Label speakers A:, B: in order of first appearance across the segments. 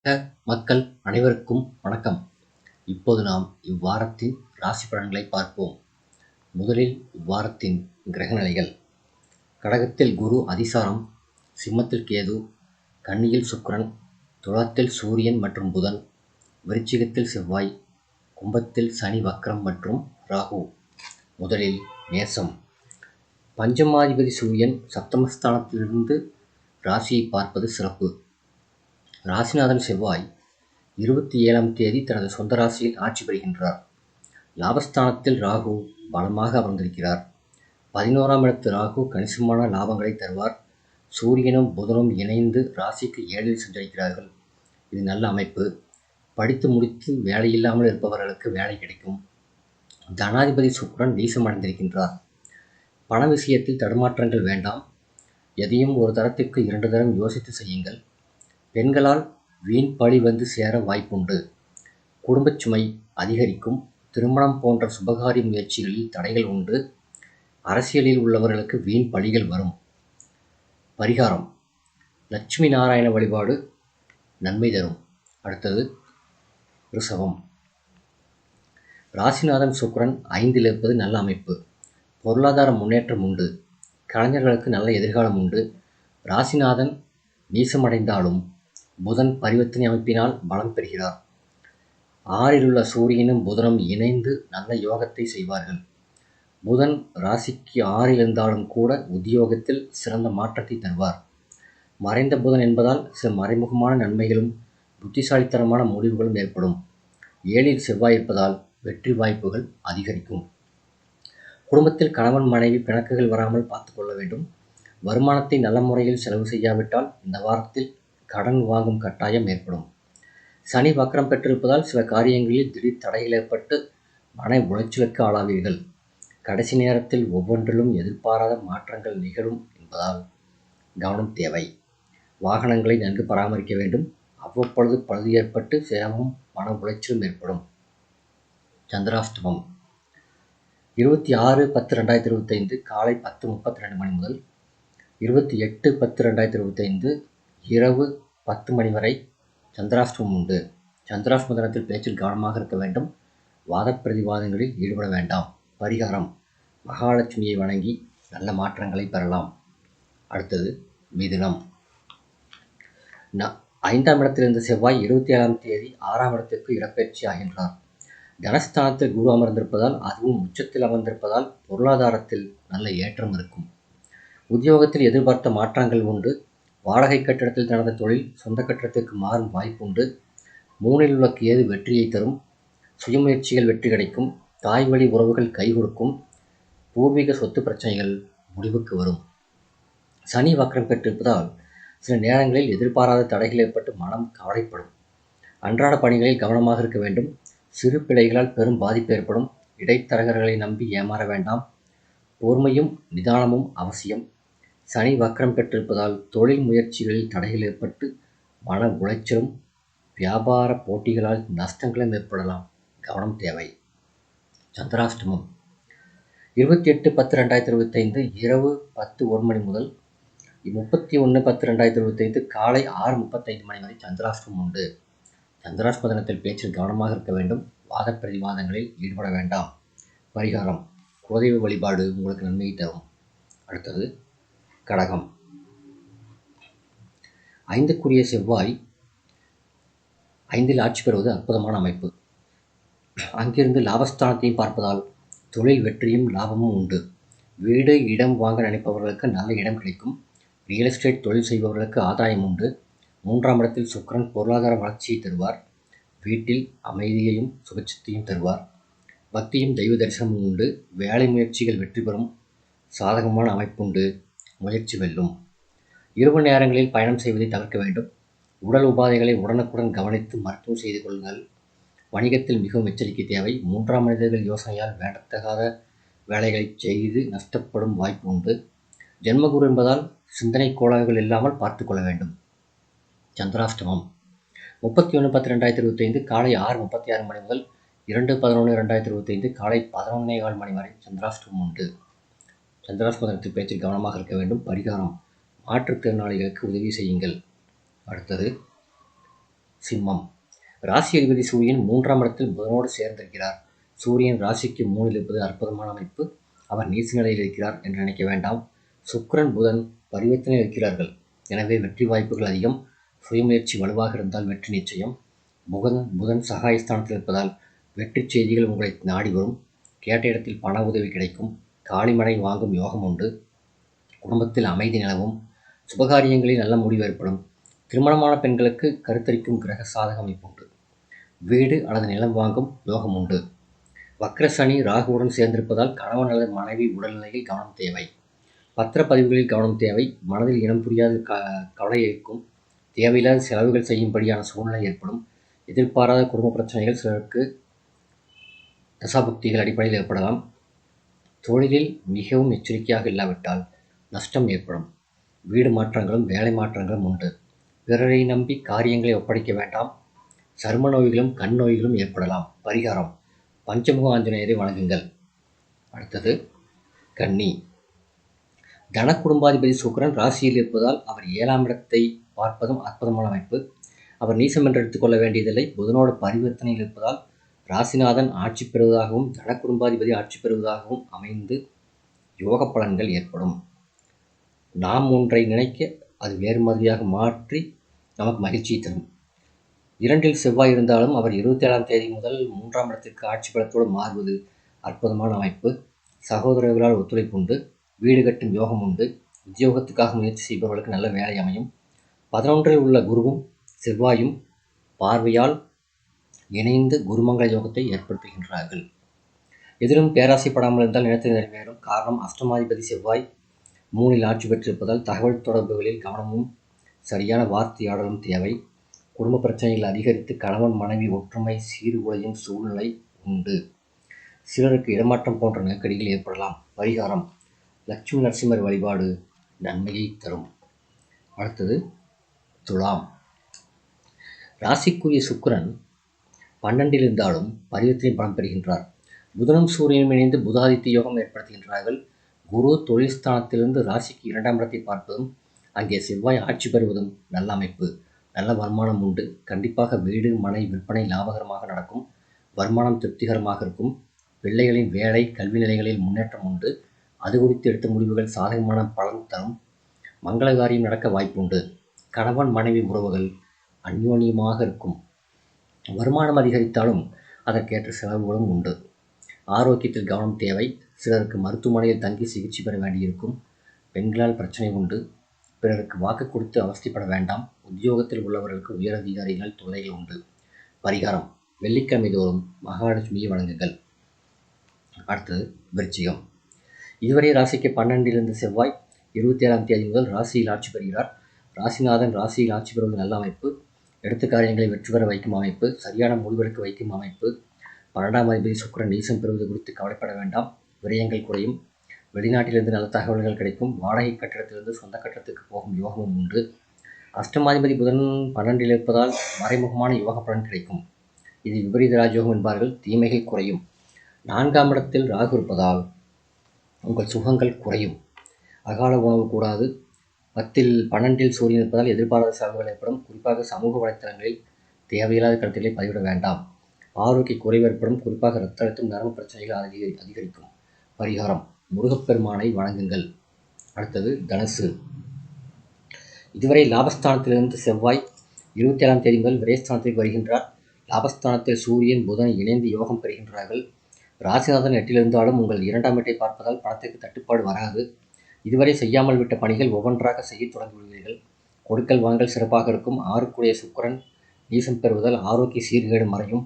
A: மக்கள் அனைவருக்கும் வணக்கம். இப்போது நாம் இவ்வாரத்தின் ராசி பலன்களை பார்ப்போம். முதலில் இவ்வாரத்தின் கிரகநிலைகள். கடகத்தில் குரு அதிசாரம், சிம்மத்தில் கேது, கன்னியில் சுக்கிரன், துலாத்தில் சூரியன் மற்றும் புதன், விருச்சிகத்தில் செவ்வாய், கும்பத்தில் சனி வக்ரம் மற்றும் ராகு. முதலில் மேசம். பஞ்சமாதிபதி சூரியன் சப்தமஸ்தானத்திலிருந்து ராசியை பார்ப்பது சிறப்பு. ராசிநாதன் செவ்வாய் 27ஆம் தேதி தனது சொந்த ராசியில் ஆட்சி பெறுகின்றார். லாபஸ்தானத்தில் ராகு பலமாக அமர்ந்திருக்கிறார். 11ஆம் இடத்து ராகு கணிசமான லாபங்களை தருவார். சூரியனும் புதனும் இணைந்து ராசிக்கு 7இல் சஞ்சரிக்கிறார்கள். இது நல்ல அமைப்பு. படித்து முடித்து வேலையில்லாமல் இருப்பவர்களுக்கு வேலை கிடைக்கும். தனாதிபதி சுக்கிரன் நீசமடைந்திருக்கின்றார். பண விஷயத்தில் தடுமாற்றங்கள் வேண்டாம். எதையும் ஒரு தரத்திற்கு 2 தரம் யோசித்து செய்யுங்கள். பெண்களால் வீண் பழி வந்து சேர வாய்ப்புண்டு. குடும்பச் சுமை அதிகரிக்கும். திருமணம் போன்ற சுபகாரிய முயற்சிகளில் தடைகள் உண்டு. அரசியலில் உள்ளவர்களுக்கு வீண் பழிகள் வரும். பரிகாரம்: லட்சுமி நாராயண வழிபாடு நன்மை தரும். அடுத்தது ரிஷபம். ராசிநாதன் சுக்கிரன் 5இல் இருப்பது நல்ல அமைப்பு. பொருளாதார முன்னேற்றம் உண்டு. கலைஞர்களுக்கு நல்ல எதிர்காலம் உண்டு. ராசிநாதன் நீசமடைந்தாலும் புதன் பரிவர்த்தனை அமைப்பினால் பலம் பெறுகிறார். 6இல் உள்ள சூரியனும் புதனும் இணைந்து நல்ல யோகத்தை செய்வார்கள். புதன் ராசிக்கு 6இல் இருந்தாலும் கூட உத்தியோகத்தில் சிறந்த மாற்றத்தை தருவார். மறைந்த புதன் என்பதால் சில மறைமுகமான நன்மைகளும் புத்திசாலித்தனமான முடிவுகளும் ஏற்படும். 7இல் செவ்வாய் இருப்பதால் வெற்றி வாய்ப்புகள் அதிகரிக்கும். குடும்பத்தில் கணவன் மனைவி பிணக்குகள் வராமல் பார்த்துக் கொள்ள வேண்டும். வருமானத்தை நல்ல முறையில் செலவு செய்யாவிட்டால் இந்த வாரத்தில் கடன் வாங்கும் கட்டாயம் ஏற்படும். சனி வக்ரம் பெற்றிருப்பதால் சில காரியங்களில் திடீர் தடைகள் ஏற்பட்டு மன உளைச்சலுக்கு ஆளாவீர்கள். கடைசி நேரத்தில் ஒவ்வொன்றிலும் எதிர்பாராத மாற்றங்கள் நிகழும் என்பதால் கவனம் தேவை. வாகனங்களை நன்கு பராமரிக்க வேண்டும். அவ்வப்பொழுது பழுது ஏற்பட்டு சிரமமும் மன உளைச்சலும் ஏற்படும். சந்திராஷ்டமம் 26/10/2025 காலை 10:32 மணி முதல் 28/10/2025 இரவு 10 மணி வரை சந்திராஷ்டமம் உண்டு. சந்திராஷ்டம தினத்தில் பேச்சில் கவனமாக இருக்க வேண்டும். வாத பிரதிவாதங்களில் ஈடுபட வேண்டாம். பரிகாரம்: மகாலட்சுமியை வணங்கி நல்ல மாற்றங்களை பெறலாம். அடுத்தது மிதுனம். 5ஆம் இடத்திலிருந்த செவ்வாய் 27ஆம் தேதி 6ஆம் இடத்திற்கு இடப்பெயர்ச்சி ஆகின்றார். தனஸ்தானத்தில் குரு அமர்ந்திருப்பதால், அதுவும் உச்சத்தில் அமர்ந்திருப்பதால் பொருளாதாரத்தில் நல்ல ஏற்றம் இருக்கும். உத்தியோகத்தில் எதிர்பார்த்த மாற்றங்கள் உண்டு. வாடகை கட்டிடத்தில் நடந்த தொழில் சொந்த கட்டிடத்திற்கு மாறும் வாய்ப்புண்டு. 3இல் உள்ள கேது வெற்றியை தரும். சுயமுயற்சிகள் வெற்றி கிடைக்கும். தாய் வழி உறவுகள் கை கொடுக்கும். பூர்வீக சொத்து பிரச்சனைகள் முடிவுக்கு வரும். சனி வக்ரம் பெற்றிருப்பதால் சில நேரங்களில் எதிர்பாராத தடைகள் ஏற்பட்டு மனம் கவலைப்படும். அன்றாட பணிகளில் கவனமாக இருக்க வேண்டும். சிறு பிழைகளால் பெரும் பாதிப்பு ஏற்படும். இடைத்தரகர்களை நம்பி ஏமாற வேண்டாம். பொறுமையும் நிதானமும் அவசியம். சனி வக்ரம் பெற்றிருப்பதால் தொழில் முயற்சிகளில் தடைகள் ஏற்பட்டு மன உளைச்சலும் வியாபார போட்டிகளால் நஷ்டங்களும் ஏற்படலாம். கவனம் தேவை. சந்திராஷ்டமம் 28/10/2025 இரவு 10:01 மணி முதல் 31/10/2025 காலை 6:35 மணி வரை சந்திராஷ்டமம் உண்டு. சந்திராஷ்டம தினத்தில் பேச்சில் கவனமாக இருக்க வேண்டும். வாத பிரதிவாதங்களில் ஈடுபட வேண்டாம். பரிகாரம்: குலதெய்வ வழிபாடு உங்களுக்கு நன்மையை தரும். அடுத்தது கடகம். 5க்குரிய செவ்வாய் 5இல் ஆட்சி பெறுவது அற்புதமான அமைப்பு. அங்கிருந்து லாபஸ்தானத்தையும் பார்ப்பதால் தொழில் வெற்றியும் லாபமும் உண்டு. வீடு இடம் வாங்க நினைப்பவர்களுக்கு நல்ல இடம் கிடைக்கும். ரியல் எஸ்டேட் தொழில் செய்பவர்களுக்கு ஆதாயம் உண்டு. 3ஆம் இடத்தில் சுக்கிரன் பொருளாதார வளர்ச்சியை தருவார். வீட்டில் அமைதியையும் சுபிட்சத்தையும் தருவார். பக்தியும் தெய்வ தரிசனமும் உண்டு. வேலை முயற்சிகள் வெற்றி பெறும். சாதகமான அமைப்புண்டு. முயற்சி வெல்லும். இரவு நேரங்களில் பயணம் செய்வதை தவிர்க்க வேண்டும். உடல் உபாதைகளை உடனுக்குடன் கவனித்து மருத்துவம் செய்து கொள்ளுங்கள். வணிகத்தில் மிகவும் எச்சரிக்கை தேவை. 3ஆம் மனிதர்கள் யோசனையால் வேண்டத்தகாத வேலைகளை செய்து நஷ்டப்படும் வாய்ப்பு உண்டு. ஜென்மகுரு என்பதால் சிந்தனை கோளாறுகள் இல்லாமல் பார்த்து கொள்ள வேண்டும். சந்திராஷ்டமம் 31/10/2025 காலை 6:36 மணி முதல் 2/11/2025 காலை 11:15 மணி வரை சந்திராஷ்டமம் உண்டு. சந்திராஷ்டம தினத்தில் பேச்சில் கவனமாக இருக்க வேண்டும். பரிகாரம்: மாற்றுத்திறனாளிகளுக்கு உதவி செய்யுங்கள். அடுத்தது சிம்மம். ராசி அதிபதி சூரியன் 3ஆம் இடத்தில் புதனோடு சேர்ந்திருக்கிறார். சூரியன் ராசிக்கு 3ல் இருப்பது அற்புதமான அமைப்பு. அவர் நீச்ச நிலையில் இருக்கிறார் என்று நினைக்க வேண்டாம். சுக்கிரன் புதன் பரிவர்த்தனை இருக்கிறார்கள். எனவே வெற்றி வாய்ப்புகள் அதிகம். சுயமுயற்சி வலுவாக இருந்தால் வெற்றி நிச்சயம். புதன் சகாயஸ்தானத்தில் இருப்பதால் வெற்றி செய்திகள் உங்களை நாடி வரும். கேட்ட இடத்தில் பண உதவி கிடைக்கும். காளிமடை வாங்கும் யோகம் உண்டு. குடும்பத்தில் அமைதி நிலவும். சுபகாரியங்களில் நல்ல முடிவு ஏற்படும். திருமணமான பெண்களுக்கு கருத்தரிக்கும் கிரக சாதக அமைப்பு உண்டு. வீடு அல்லது நிலம் வாங்கும் யோகம் உண்டு. வக்ர சனி ராகுவுடன் சேர்ந்திருப்பதால் கணவன் அல்லது மனைவி உடல்நிலையில் கவனம் தேவை. பத்திரப்பதிவுகளில் கவனம் தேவை. மனதில் இனம் புரியாத கவலை இருக்கும். தேவையில்லாத செலவுகள் செய்யும்படியான சூழ்நிலை ஏற்படும். எதிர்பாராத குடும்ப பிரச்சனைகள் சிலருக்கு தசாபுக்திகள் அடிப்படையில் ஏற்படலாம். தொழிலில் மிகவும் எச்சரிக்கையாக இல்லாவிட்டால் நஷ்டம் ஏற்படும். வீடு மாற்றங்களும் வேலை மாற்றங்களும் உண்டு. பிறரை நம்பி காரியங்களை ஒப்படைக்க வேண்டாம். சரும நோய்களும் கண் நோய்களும் ஏற்படலாம். பரிகாரம்: பஞ்சமுக ஆஞ்சநேயரை வணங்குங்கள். அடுத்தது கன்னி. தன குடும்பாதிபதி சுக்கிரன் ராசியில் இருப்பதால் அவர் 7ஆம் இடத்தை பார்ப்பதும் அற்புதமான அமைப்பு. அவர் நீசம் என்று எடுத்துக்கொள்ள வேண்டியதில்லை. புதனோடு பரிவர்த்தனையில் இருப்பதால் ராசிநாதன் ஆட்சி பெறுவதாகவும் தன குடும்பாதிபதி ஆட்சி பெறுவதாகவும் அமைந்து யோக பலன்கள் ஏற்படும். நாம் ஒன்றை நினைக்க அது வேறு மாதிரியாக மாற்றி நமக்கு மகிழ்ச்சியை தரும். 2ல் செவ்வாய் இருந்தாலும் அவர் 27ஆம் தேதி முதல் 3ஆம் இடத்திற்கு ஆட்சி பலத்தோடு மாறுவது அற்புதமான அமைப்பு. சகோதரர்களால் ஒத்துழைப்பு உண்டு. வீடு கட்டும் யோகம் உண்டு. உத்தியோகத்துக்காக முயற்சி செய்பவர்களுக்கு நல்ல வேலை அமையும். 11ல் உள்ள குருவும் செவ்வாயும் பார்வையால் இணைந்து குருமங்கள யோகத்தை ஏற்படுத்துகின்றார்கள். எதிலும் பேராசைப்படாமல் இருந்தால் நினைத்து நிறைவேறும். காரணம், அஷ்டமாதிபதி செவ்வாய் 3ல் ஆட்சி பெற்றிருப்பதால் தகவல் தொடர்புகளில் கவனமும் சரியான வார்த்தையாடலும் தேவை. குடும்ப பிரச்சனைகள் அதிகரித்து கணவன் மனைவி ஒற்றுமை சீர்குலையும் சூழ்நிலை உண்டு. சிலருக்கு இடமாற்றம் போன்ற நெருக்கடிகள் ஏற்படலாம். பரிகாரம்: லட்சுமி நரசிம்மர் வழிபாடு நன்மையை தரும். அடுத்தது துலாம். ராசிக்குரிய சுக்கிரன் 12ல் இருந்தாலும் பரிவர்த்தனை பலம் பெறுகின்றார். புதனும் சூரியனும் இணைந்து புதாதித்ய யோகம் ஏற்படுத்துகின்றார்கள். குரு தொழில் ஸ்தானத்திலிருந்து ராசிக்கு 2ஆம் இடத்தை பார்ப்பதும் அங்கே செவ்வாய் ஆட்சி பெறுவதும் நல்ல அமைப்பு. நல்ல வருமானம் உண்டு. கண்டிப்பாக வீடு மனை விற்பனை லாபகரமாக நடக்கும். வருமானம் திருப்திகரமாக இருக்கும். பிள்ளைகளின் வேலை கல்வி நிலைகளில் முன்னேற்றம் உண்டு. அது குறித்து எடுத்த முடிவுகள் சாதகமான பலன் தரும். மங்கள காரியம் நடக்க வாய்ப்புண்டு. கணவன் மனைவி உறவுகள் அந்யோன்யமாக இருக்கும். வருமானம் அதிகரித்தாலும் அதற்கேற்ற செலவுகளும் உண்டு. ஆரோக்கியத்தில் கவனம் தேவை. சிலருக்கு மருத்துவமனையில் தங்கி சிகிச்சை பெற வேண்டியிருக்கும். பெண்களால் பிரச்சனை உண்டு. பிறருக்கு வாக்கு கொடுத்து அவஸ்தைப்பட வேண்டாம். உத்தியோகத்தில் உள்ளவர்களுக்கு உயரதிகாரிகள் தொல்லைகள் உண்டு. பரிகாரம்: வெள்ளிக்கிழமை தோறும் மகாலட்சுமியை வணங்குங்கள். அடுத்தது விருச்சிகம். இதுவரை ராசிக்கு 12ல் இருந்த செவ்வாய் 27ஆம் தேதி முதல் ராசியில் ஆட்சி பெறுகிறார். ராசிநாதன் ராசியில் ஆட்சி பெறுவது நல்ல அமைப்பு. எடுத்த காரியங்களை வெற்றி பெற வைக்கும் அமைப்பு. சரியான முடிவெடுக்க வைக்கும் அமைப்பு. 12ஆம் அதிபதி சுக்கிரன் நீசம் பெறுவது குறித்து கவலைப்பட வேண்டாம். விரயங்கள் குறையும். வெளிநாட்டிலிருந்து நல்ல தகவல்கள் கிடைக்கும். வாடகை கட்டிடத்திலிருந்து சொந்த கட்டடத்துக்கு போகும் யோகமும் உண்டு. அஷ்டமாதிபதி புதன் 12ல் இருப்பதால் மறைமுகமான யோக பலன் கிடைக்கும். இது விபரீத ராஜயோகம் என்பார்கள். தீமைகள் குறையும். 4ஆம் இடத்தில் ராகு இருப்பதால் உங்கள் சுகங்கள் குறையும். அகால உணவு கூடாது. 12ல் சூரியன் இருப்பதால் எதிர்பாராத செலவுகள் ஏற்படும். குறிப்பாக சமூக வலைத்தளங்களில் தேவையில்லாத கருத்துக்களை பதிவிட வேண்டாம். ஆரோக்கிய குறைவு ஏற்படும். குறிப்பாக இரத்த அழுத்தம் நரம்பு பிரச்சனைகள் அதிகரிக்கும். பரிகாரம்: முருகப்பெருமானை வணங்குங்கள். அடுத்தது தனுசு. இதுவரை லாபஸ்தானத்திலிருந்து செவ்வாய் 27ஆம் தேதி முதல் விரயஸ்தானத்திற்கு வருகின்றார். லாபஸ்தானத்தில் சூரியன் புதன் இணைந்து யோகம் பெறுகின்றார்கள். ராசிநாதன் 8ல் இருந்தாலும் உங்கள் 2ஆம் வீட்டை பார்ப்பதால் பணத்திற்கு தட்டுப்பாடு வராது. இதுவரை செய்யாமல் விட்ட பணிகள் ஒவ்வொன்றாக செய்ய தொடங்கி விடுவீர்கள். கொடுக்கல் வாங்கல் சிறப்பாக இருக்கும். 6க்குடைய சுக்கிரன் நீசம் பெறுவதால் ஆரோக்கிய சீர்கேடு மறையும்.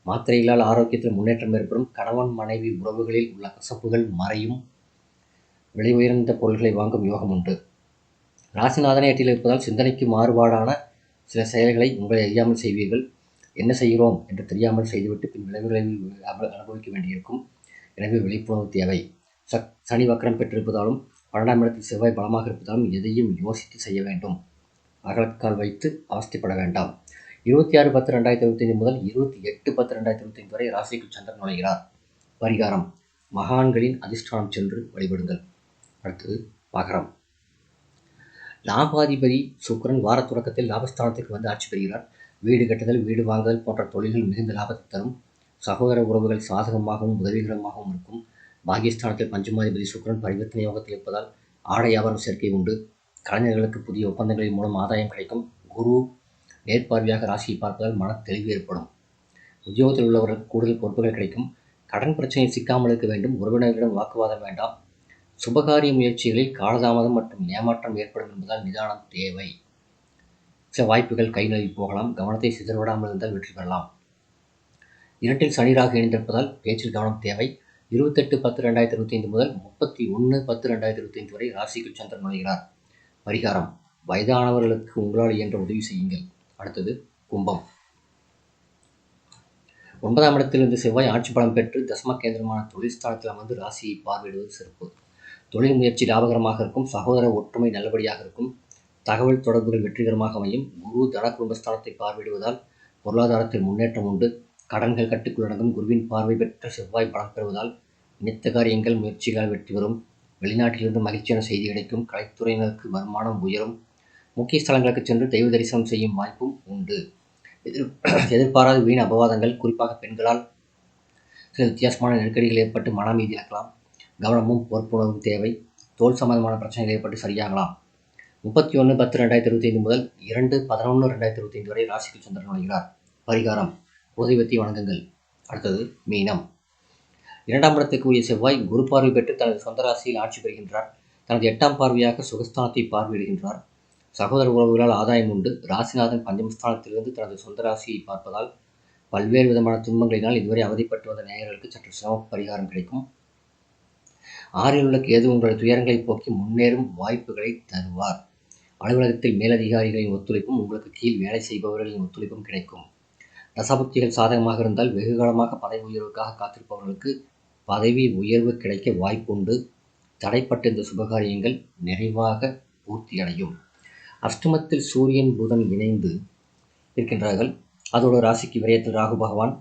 A: மாத்திரைகளால் ஆரோக்கியத்தில் முன்னேற்றம் ஏற்படும். கணவன் மனைவி உறவுகளில் உள்ள கசப்புகள் மறையும். விலை உயர்ந்த பொருள்களை வாங்கும் யோகம் உண்டு. ராசிநாதனை 8ல் இருப்பதால் சிந்தனைக்கு மாறுபாடான சில செயல்களை உங்களை அறியாமல் செய்வீர்கள். என்ன செய்கிறோம் என்று தெரியாமல் செய்துவிட்டு பின் விளைவுகளை அனுபவிக்க வேண்டியிருக்கும். எனவே விழிப்புணர்வு தேவை. சனி வக்கரம் பெற்றிருப்பதாலும் 12ஆம் இடத்தில் செவ்வாய் பலமாக இருப்பதாலும் எதையும் யோசித்து செய்ய வேண்டும். அகலக்கால் வைத்து அவஸ்தைப்பட வேண்டாம். 26/10/2025 முதல் 28/10/2025 வரை ராசிக்கு சந்திரன் நுழைகிறார். பரிகாரம்: மகான்களின் அதிஷ்டானம் சென்று வழிபடுங்கள். அடுத்தது மகரம். லாபாதிபதி சுக்கிரன் வார தொடக்கத்தில் லாபஸ்தானத்திற்கு வந்து ஆட்சி பெறுகிறார். வீடு கட்டுதல், வீடு வாங்குதல் போன்ற தொழில்கள் மிகுந்த லாபத்தை தரும். சகோதர உறவுகள் சாதகமாகவும் உதவிகரமாகவும் இருக்கும். பாகிஸ்தானத்தில் பஞ்சமாதிபதி சுக்கிரன் பரிவர்த்தனை யோகத்தில் இருப்பதால் ஆடை வியாபாரம் சேர்க்கை உண்டு. கலைஞர்களுக்கு புதிய ஒப்பந்தங்களின் மூலம் ஆதாயம் கிடைக்கும். குரு நேர்பார்வையாக ராசியை பார்ப்பதால் மன தெளிவு ஏற்படும். உத்தியோகத்தில் உள்ளவர்களுக்கு கூடுதல் பொறுப்புகள் கிடைக்கும். கடன் பிரச்சனையில் சிக்காமல் இருக்க வேண்டும். உறவினர்களிடம் வாக்குவாதம் வேண்டாம். சுபகாரிய முயற்சிகளில் காலதாமதம் மற்றும் ஏமாற்றம் ஏற்படும் என்பதால் நிதானம் தேவை. சில வாய்ப்புகள் கை நழுவி போகலாம். கவனத்தை சிதறவிடாமல் இருந்தால் வெற்றி பெறலாம். 2 சனி ராகு இணைந்திருப்பதால் பேச்சில் கவனம் தேவை. 28/10/2025 முதல் 31/10/2025 வரை ராசிக்குள் சந்திரன் நுழைகிறார். பரிகாரம்: வயதானவர்களுக்கு உங்களால் இயன்ற உதவி செய்யுங்கள். அடுத்தது கும்பம். 9ஆம் இடத்திலிருந்து செவ்வாய் ஆட்சி பலம் பெற்று தசம கேந்திரமான தொழில் ஸ்தானத்தில் அமர்ந்து ராசியை பார்வையிடுவது சிறப்பு. தொழில் முயற்சி லாபகரமாக இருக்கும். சகோதர ஒற்றுமை நல்லபடியாக இருக்கும். தகவல் தொடர்புகள் வெற்றிகரமாக அமையும். குரு தன குடும்பஸ்தானத்தை பார்வையிடுவதால் பொருளாதாரத்தில் முன்னேற்றம் உண்டு. கடன்கள் கட்டுக்குள்ளடங்கும். குருவின் பார்வை பெற்ற செவ்வாய் பலம் பெறுவதால் நினைத்த காரியங்கள் முயற்சிகளால் வெற்றி பெறும். வெளிநாட்டிலிருந்து மகிழ்ச்சியான செய்தி கிடைக்கும். கலைத்துறையினருக்கு வருமானம் உயரும். முக்கிய ஸ்தலங்களுக்கு சென்று தெய்வ தரிசனம் செய்யும் வாய்ப்பும் உண்டு. எதிர்பாராத வீண் அபவாதங்கள், குறிப்பாக பெண்களால் சில வித்தியாசமான நெருக்கடிகள் ஏற்பட்டு மன அமைதி இழக்கலாம். கவனமும் பொறுப்புணர்வும் தேவை. தோல் சம்பந்தமான பிரச்சனைகள் ஏற்பட்டு சரியாகலாம். 31/10/2025 முதல் 2/11/2025 வரை ராசிக்கு சந்திரன் நுழைகிறார். பரிகாரம்: குலதெய்வத்தை வணங்குங்கள். அடுத்தது மீனம். 2ஆம் இடத்துக்குரிய செவ்வாய் குரு பார்வை பெற்று தனது சொந்த ராசியில் ஆட்சி பெறுகின்றார். தனது 8ஆம் பார்வையாக சுகஸ்தானத்தை பார்வையிடுகின்றார். சகோதர உறவுகளால் ஆதாயம் உண்டு. ராசிநாதன் பஞ்சமஸ்தானத்திலிருந்து தனது சொந்த ராசியை பார்ப்பதால் பல்வேறு விதமான துன்பங்களினால் இதுவரை அவதிப்பட்டு வந்த நேயர்களுக்கு சற்று சிரம பரிகாரம் கிடைக்கும். 6இல் உள்ள கேது உங்களது துயரங்களை போக்கி முன்னேறும் வாய்ப்புகளை தருவார். அலுவலகத்தில் மேலதிகாரிகளின் ஒத்துழைப்பும் உங்களுக்கு கீழ் வேலை செய்பவர்களின் ஒத்துழைப்பும் கிடைக்கும். தசாபுக்திகள் சாதகமாக இருந்தால் வெகுகாலமாக பதவி உயர்வுக்காக காத்திருப்பவர்களுக்கு பதவி உயர்வு கிடைக்க வாய்ப்புண்டு. தடைப்பட்ட இந்த சுபகாரியங்கள் நிறைவாக பூர்த்தியடையும். அஷ்டமத்தில் சூரியன் புதன் இணைந்து இருக்கின்றார்கள். அதோடு ராசிக்கு விரயத்தில் ராகு பகவான்.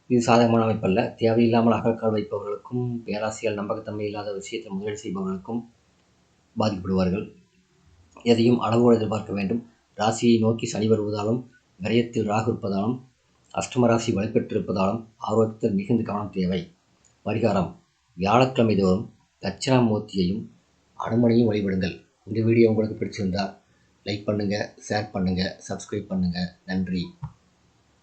A: இது சாதகமான அமைப்பல்ல. தேவையில்லாமல் அகல்கால் வைப்பவர்களுக்கும் பேராசியால் நம்பகத்தன்மை இல்லாத விஷயத்தில் முதலீடு செய்பவர்களுக்கும் பாதிக்கப்படுவார்கள். எதையும் அளவோடு எதிர்பார்க்க வேண்டும். ராசியை நோக்கி சனி வருவதாலும் விரயத்தில் ராகு இருப்பதாலும் அஷ்டம ராசி வலுப்பெற்றிருப்பதாலும் ஆரோக்கியத்தில் மிகுந்த கவனம் தேவை. பரிகாரம்: வியாழக்கிழமை தோறும் தட்சிணாமூர்த்தியையும் அனுமனையும் வழிபடுங்கள். இந்த வீடியோ உங்களுக்கு பிடிச்சிருந்தால் லைக் பண்ணுங்கள், ஷேர் பண்ணுங்கள், சப்ஸ்கிரைப் பண்ணுங்கள். நன்றி.